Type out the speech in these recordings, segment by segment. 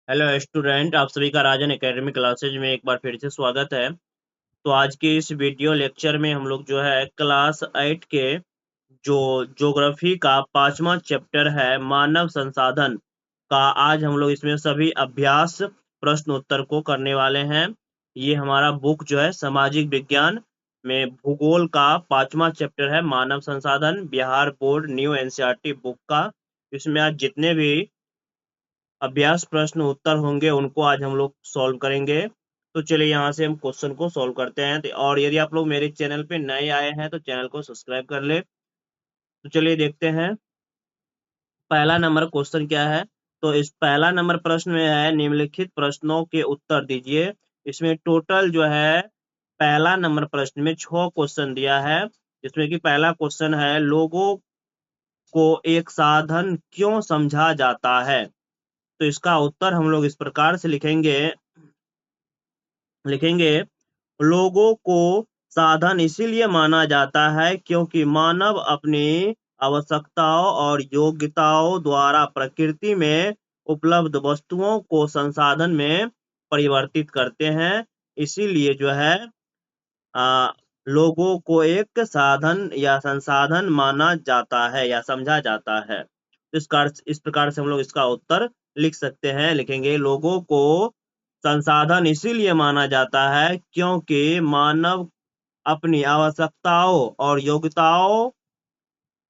Hello student, आप सभी का राजन एकेडमी क्लासेज में एक बार फिर से स्वागत है। तो आज के इस वीडियो लेक्चर में हम लोग जो है क्लास 8 के जो ज्योग्राफी का 5वां चैप्टर है मानव संसाधन का आज हम लोग इसमें सभी अभ्यास प्रश्न उत्तर को करने वाले हैं। ये हमारा बुक जो है सामाजिक विज्ञान में भूगोल का 5वां चैप्टर है मानव संसाधन, Bihar board new NCERT book का। इसमें आज जितने भी अभ्यास प्रश्न उत्तर होंगे उनको आज हम लोग सॉल्व करेंगे। तो चलिए यहाँ से हम क्वेश्चन को सॉल्व करते हैं। और यदि आप लोग मेरे चैनल पे नए आए हैं तो चैनल को सब्सक्राइब कर ले। तो चलिए देखते हैं पहला नंबर क्वेश्चन क्या है। तो इस पहला नंबर प्रश्न में है निम्नलिखित प्रश्नों के उत्तर दीजिए। इसमें टोटल जो है पहला नंबर प्रश्न में 6 क्वेश्चन दिया है, जिसमें कि पहला क्वेश्चन है लोगों को एक साधन क्यों समझा जाता है। तो इसका उत्तर हम लोग इस प्रकार से लिखेंगे लिखेंगे लोगों को साधन इसीलिए माना जाता है क्योंकि मानव अपनी आवश्यकताओं और योग्यताओं द्वारा प्रकृति में उपलब्ध वस्तुओं को संसाधन में परिवर्तित करते हैं। इसीलिए जो है आ, लोगों को एक साधन या संसाधन माना जाता है या समझा जाता है। इस प्रकार से हम लोग इसका उत्तर लिख सकते हैं। लिखेंगे लोगों को संसाधन इसीलिए माना जाता है क्योंकि मानव अपनी आवश्यकताओं और योग्यताओं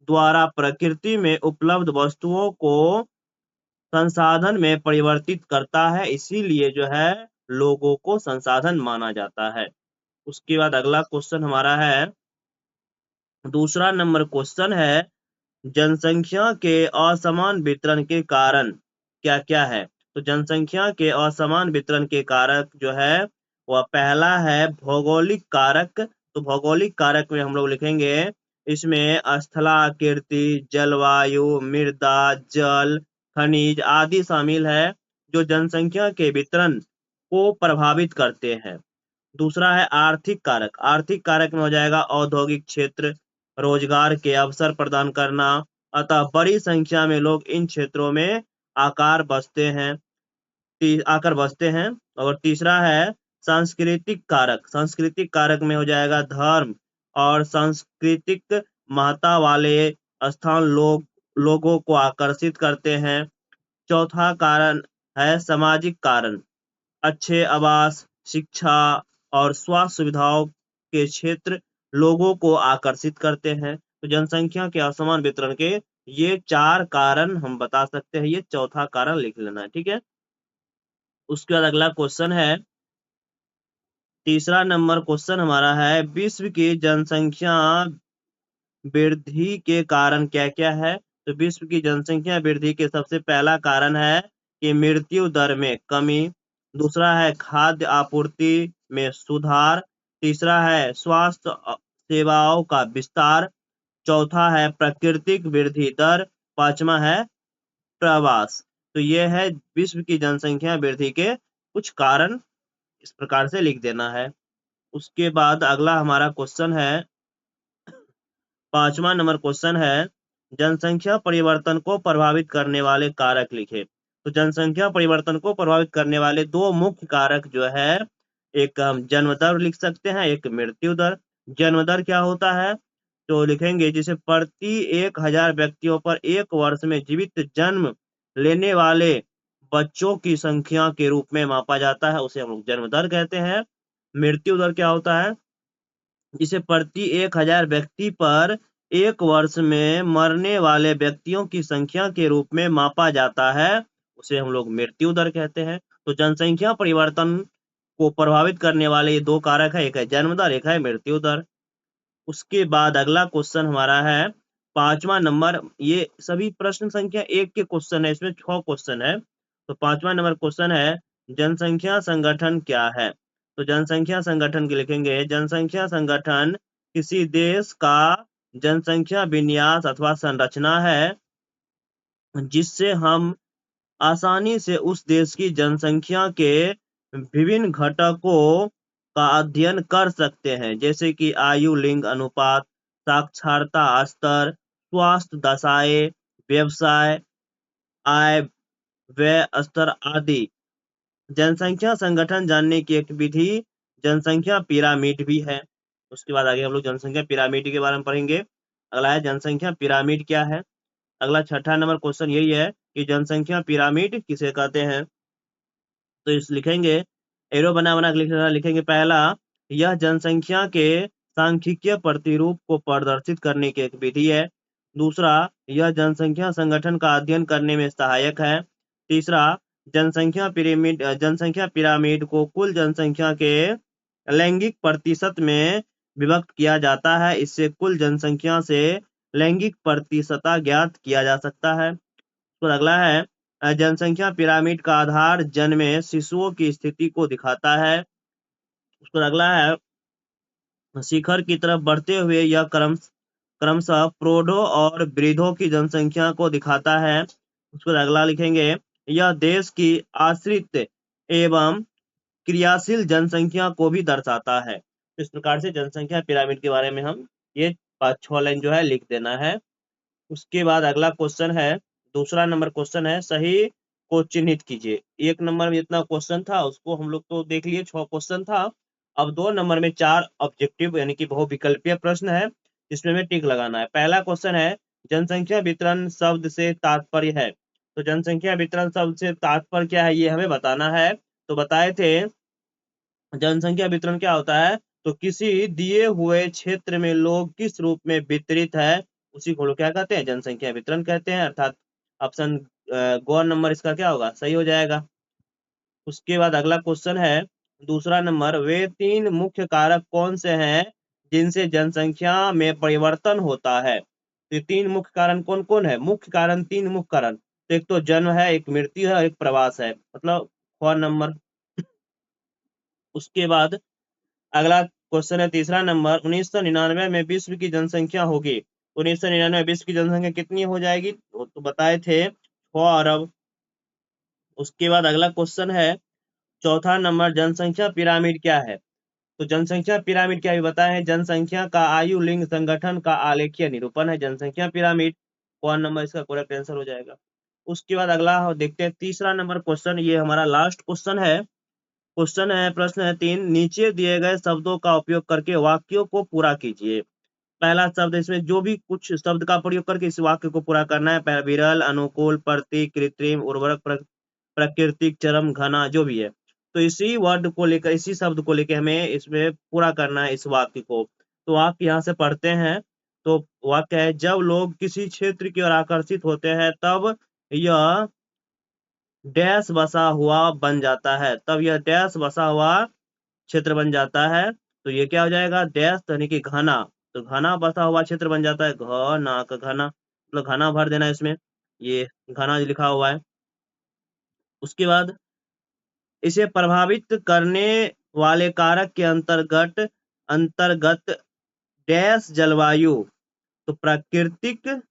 द्वारा प्रकृति में उपलब्ध वस्तुओं को संसाधन में परिवर्तित करता है। इसीलिए जो है लोगों को संसाधन माना जाता है। उसके बाद अगला क्वेश्चन हमारा है, दूसरा नंबर क्वेश्चन है जनसंख्या के असमान वितरण के कारण क्या क्या है। तो जनसंख्या के असमान वितरण के कारक जो है वह पहला है भौगोलिक कारक। तो भौगोलिक कारक में हम लोग लिखेंगे इसमें स्थलाकृति, जलवायु, मृदा, जल, खनिज आदि शामिल है जो जनसंख्या के वितरण को प्रभावित करते हैं। दूसरा है आर्थिक कारक। आर्थिक कारक में हो जाएगा औद्योगिक क्षेत्र, रोजगार के अवसर प्रदान करना, अतः बड़ी संख्या में लोग इन क्षेत्रों में आकार बसते हैं आकर बसते हैं। और तीसरा है सांस्कृतिक कारक। सांस्कृतिक कारक में हो जाएगा धर्म और सांस्कृतिक महत्ता वाले स्थान लोगों को आकर्षित करते हैं। चौथा कारण है सामाजिक कारण। अच्छे आवास, शिक्षा और स्वास्थ्य सुविधाओं के क्षेत्र लोगों को आकर्षित करते हैं। तो जनसंख्या के असमान वितरण के ये 4 कारण हम बता सकते हैं। ये चौथा कारण लिख लेना है, ठीक है। उसके बाद अगला क्वेश्चन है, तीसरा नंबर क्वेश्चन हमारा है विश्व की जनसंख्या वृद्धि के कारण क्या क्या है। तो विश्व की जनसंख्या वृद्धि के सबसे पहला कारण है कि मृत्यु दर में कमी। दूसरा है खाद्य आपूर्ति में सुधार। तीसरा है स्वास्थ्य सेवाओं का विस्तार। चौथा है प्राकृतिक वृद्धि दर। पांचवा है प्रवास। तो ये है विश्व की जनसंख्या वृद्धि के कुछ कारण, इस प्रकार से लिख देना है। उसके बाद अगला हमारा क्वेश्चन है, 5वां नंबर क्वेश्चन है जनसंख्या परिवर्तन को प्रभावित करने वाले कारक लिखे। तो जनसंख्या परिवर्तन को प्रभावित करने वाले 2 मुख्य कारक जो है, एक हम जन्म दर लिख सकते हैं, एक मृत्यु दर। जन्म दर क्या होता है, तो लिखेंगे जिसे प्रति 1000 व्यक्तियों पर एक वर्ष में जीवित जन्म लेने वाले बच्चों की संख्या के रूप में मापा जाता है, उसे हम लोग जन्म दर कहते हैं। मृत्यु दर क्या होता है, जिसे प्रति 1000 व्यक्ति पर एक वर्ष में मरने वाले व्यक्तियों की संख्या के रूप में मापा जाता है, उसे हम लोग मृत्यु दर कहते हैं। तो जनसंख्या परिवर्तन को प्रभावित करने वाले ये 2 कारक है, एक है जन्म दर, एक है मृत्यु दर। उसके बाद अगला क्वेश्चन हमारा है 5वां नंबर। ये सभी प्रश्न संख्या 1 के क्वेश्चन है, इसमें 6 क्वेश्चन है। तो 5वां नंबर क्वेश्चन है जनसंख्या संगठन क्या है। तो जनसंख्या संगठन के लिखेंगे जनसंख्या संगठन किसी देश का जनसंख्या विन्यास अथवा संरचना है जिससे हम आसानी से उस देश की जनसंख्या के विभिन्न घटकों का अध्ययन कर सकते हैं, जैसे कि आयु, लिंग अनुपात, साक्षरता स्तर, स्वास्थ्य दशाएं, व्यवसाय, आय, व्यय स्तर आदि। जनसंख्या संगठन जानने की एक विधि जनसंख्या पिरामिड भी है। उसके बाद आगे हम लोग जनसंख्या पिरामिड के बारे में पढ़ेंगे। अगला है जनसंख्या पिरामिड क्या है। अगला छठा नंबर क्वेश्चन यही है कि जनसंख्या पिरामिड किसे कहते हैं। तो इस लिखेंगे, एरो बना बना के लिखेंगे। पहला, यह जनसंख्या के सांख्यिकीय प्रतिरूप को प्रदर्शित करने की एक विधि है। दूसरा, यह जनसंख्या संगठन का अध्ययन करने में सहायक है। तीसरा, जनसंख्या पिरामिड को कुल जनसंख्या के लैंगिक प्रतिशत में विभक्त किया जाता है। इससे कुल जनसंख्या से लैंगिक प्रतिशतता ज्ञात किया जा सकता है। तो अगला है, जनसंख्या पिरामिड का आधार जन्मे शिशुओं की स्थिति को दिखाता है। उसके बाद अगला है, शिखर की तरफ बढ़ते हुए यह क्रमशः प्रौढ़ों और वृद्धों की जनसंख्या को दिखाता है। उसके बाद अगला लिखेंगे, यह देश की आश्रित एवं क्रियाशील जनसंख्या को भी दर्शाता है। इस प्रकार से जनसंख्या पिरामिड के बारे में हम ये 5-6 लाइन जो है लिख देना है। उसके बाद अगला क्वेश्चन है, दूसरा नंबर क्वेश्चन है, सही को चिन्हित कीजिए। एक नंबर में जितना क्वेश्चन था उसको हम लोग तो देख लिए, 6 क्वेश्चन था। अब 2 नंबर में 4 ऑब्जेक्टिव यानी कि बहुविकल्पीय प्रश्न है, जिसमें हमें टिक लगाना है। पहला क्वेश्चन है, जनसंख्या वितरण शब्द से तात्पर्य है। तो जनसंख्या वितरण शब्द से तात्पर्य क्या है ये हमें बताना है। तो बताए थे जनसंख्या वितरण क्या होता है, तो किसी दिए हुए क्षेत्र में लोग किस रूप में वितरित है उसी को लोग क्या कहते हैं, जनसंख्या वितरण कहते हैं। अर्थात ऑप्शन ग नंबर इसका क्या होगा, सही हो जाएगा। उसके बाद अगला क्वेश्चन है, दूसरा नंबर, वे 3 मुख्य कारक कौन से हैं जिनसे जनसंख्या में परिवर्तन होता है। तो 3 मुख्य कारण कौन कौन है, मुख्य कारण 3 मुख्य कारण, तो एक तो जन्म है, एक मृत्यु है और एक प्रवास है, मतलब ख नंबर। उसके बाद अगला क्वेश्चन है, तीसरा नंबर, 1999 में विश्व की जनसंख्या होगी। 1999 में विश्व की जनसंख्या कितनी हो जाएगी, तो बताए थे 6 अरब। उसके बाद अगला क्वेश्चन है, चौथा नंबर, जनसंख्या पिरामिड क्या है। तो जनसंख्या पिरामिड क्या भी बताए हैं, जनसंख्या का आयु लिंग संगठन का आलेखीय निरूपण है जनसंख्या पिरामिड। कौन नंबर इसका करेक्ट आंसर हो जाएगा। उसके बाद अगला देखते हैं तीसरा नंबर क्वेश्चन, ये हमारा लास्ट क्वेश्चन है। क्वेश्चन है, प्रश्न है 3, नीचे दिए गए शब्दों का उपयोग करके वाक्यों को पूरा कीजिए। पहला शब्द, इसमें जो भी कुछ शब्द का प्रयोग करके इस वाक्य को पूरा करना है, विरल, अनुकूल, प्रति, कृत्रिम, उर्वरक, प्राकृतिक, चरम, घना, जो भी है, तो इसी वर्ड को लेकर, इसी शब्द को लेकर हमें इसमें पूरा करना है इस वाक्य को। तो आप यहाँ से पढ़ते हैं। तो वाक्य है, जब लोग किसी क्षेत्र की ओर आकर्षित होते हैं तब यह डैश बसा हुआ बन जाता है, तब यह डैश बसा हुआ क्षेत्र बन जाता है। तो ये क्या हो जाएगा, डैश यानी कि घना, तो घना बसा हुआ क्षेत्र बन जाता है, घना का घना, मतलब घना भर देना है इसमें, ये घना लिखा हुआ है। उसके बाद, इसे प्रभावित करने वाले कारक के अंतर्गत अंतर्गत डैश जलवायु, तो प्राकृतिक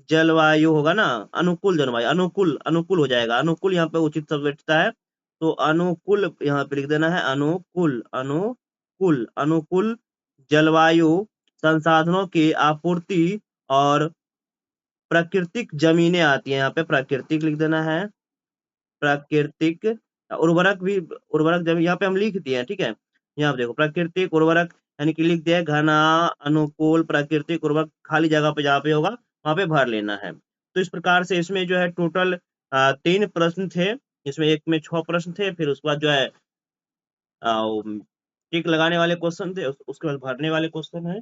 जलवायु होगा ना, अनुकूल जलवायु, अनुकूल अनुकूल हो जाएगा, अनुकूल यहाँ पे उचित शब्द बैठता है। तो अनुकूल यहाँ पे लिख देना है, अनुकूल अनुकूल अनुकूल जलवायु, संसाधनों की आपूर्ति और प्राकृतिक जमीनें आती हैं, यहाँ पे प्राकृतिक लिख देना है, प्राकृतिक। उर्वरक भी, उर्वरक जब यहाँ पे हम लिख दिए हैं, ठीक है। यहाँ पे देखो प्राकृतिक उर्वरक, यानी कि लिख दिया है घना, अनुकूल, प्राकृतिक उर्वरक, खाली जगह पे जहाँ पे होगा वहां पे भर लेना है। तो इस प्रकार से इसमें जो है टोटल 3 प्रश्न थे। इसमें एक में 6 प्रश्न थे, फिर उसके बाद जो है टिक लगाने वाले क्वेश्चन थे, उसके बाद भरने वाले क्वेश्चन है।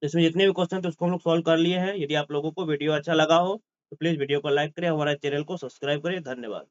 इसमें जितने भी क्वेश्चन थे उसको हम लोग सॉल्व कर लिए हैं। यदि आप लोगों को वीडियो अच्छा लगा हो तो प्लीज वीडियो को लाइक करें, हमारे चैनल को सब्सक्राइब करें। धन्यवाद।